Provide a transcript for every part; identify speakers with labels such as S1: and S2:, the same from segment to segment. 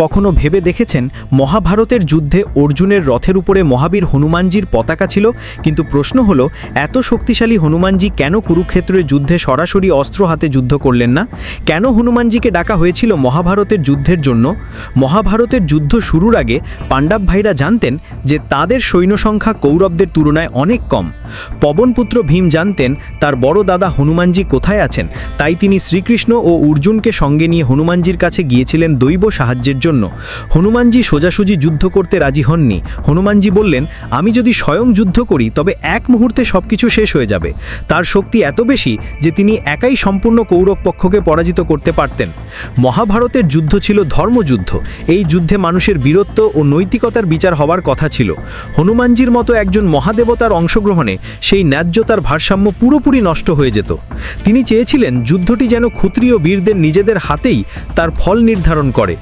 S1: কখনো ভেবে দেখেছেন মহাভারতের যুদ্ধে অর্জুনের রথের উপরে মহাবীর হনুমানজির পতাকা ছিল, কিন্তু প্রশ্ন হলো এত শক্তিশালী হনুমানজি কেন কুরুক্ষেত্রের যুদ্ধে সরাসরি অস্ত্র হাতে যুদ্ধ করলেন না? কেন হনুমানজিকে ডাকা হয়েছিল মহাভারতের যুদ্ধের জন্য? মহাভারতের যুদ্ধ শুরুর আগে পাণ্ডব ভাইরা জানতেন যে তাদের সৈন্য সংখ্যা কৌরবদের তুলনায় অনেক কম। পবনপুত্র ভীম জানতেন তার বড় দাদা হনুমানজি কোথায় আছেন, তাই তিনি শ্রীকৃষ্ণ ও অর্জুনকে সঙ্গে নিয়ে হনুমানজির কাছে গিয়েছিলেন দৈব সাহায্যের জন্য। হনুমানজি সোজাসুজি যুদ্ধ করতে রাজি হননি। হনুমানজি বললেন, আমি যদি স্বয়ং যুদ্ধ করি তবে এক মুহূর্তে সবকিছু শেষ হয়ে যাবে। তার শক্তি এত বেশি যে তিনি একাই সম্পূর্ণ কৌরব পক্ষকে পরাজিত করতে পারতেন। মহাভারতের যুদ্ধ ছিল ধর্মযুদ্ধ। এই যুদ্ধে মানুষের বীরত্ব ও নৈতিকতার বিচার হওয়ার কথা ছিল। হনুমানজির মতো একজন মহাদেবতার অংশগ্রহণে সেই ন্যায্যতার ভারসাম্য পুরোপুরি নষ্ট হয়ে যেত। তিনি চেয়েছিলেন যুদ্ধটি যেন ক্ষত্রিয় বীরদের নিজেদের হাতেই তার ফল নির্ধারণ করে।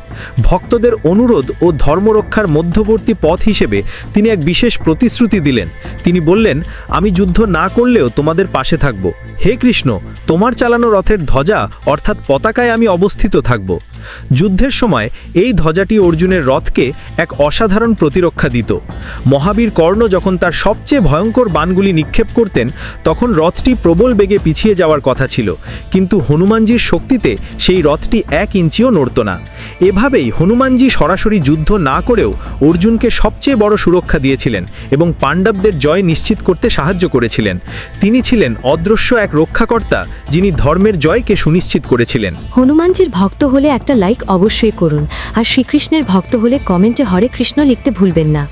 S1: ভক্তদের অনুরোধ ও ধর্মরক্ষার মধ্যবর্তী পথ হিসেবে তিনি এক বিশেষ প্রতিশ্রুতি দিলেন। তিনি বললেন, আমি যুদ্ধ না করলেও তোমাদের পাশে থাকব। হে কৃষ্ণ, তোমার চালানো রথের ধ্বজা অর্থাৎ পতাকায় আমি অবস্থিত থাকব। যুদ্ধের সময় এই ধ্বজাটি অর্জুনের রথকে এক অসাধারণ প্রতিরক্ষা দিত। মহাবীর কর্ণ যখন তার সবচেয়ে ভয়ঙ্কর বাণগুলি নিক্ষেপ করতেন তখন রথটি প্রবল বেগে পিছিয়ে যাওয়ার কথা ছিল, কিন্তু হনুমানজির শক্তিতে সেই রথটি 1 ইঞ্চিও নড়ত না। এভাবেই হনুমানজি সরাসরি যুদ্ধ না করেও অর্জুনকে সবচেয়ে বড় সুরক্ষা দিয়েছিলেন এবং পাণ্ডবদের জয় নিশ্চিত করতে সাহায্য করেছিলেন। তিনি ছিলেন অদৃশ্য এক রক্ষাকর্তা, যিনি ধর্মের জয়কে সুনিশ্চিত করেছিলেন।
S2: হনুমানজির ভক্ত হলে একটা লাইক অবশ্যই করুন, আর শ্রীকৃষ্ণের ভক্ত হলে কমেন্টে হরে কৃষ্ণ লিখতে ভুলবেন না।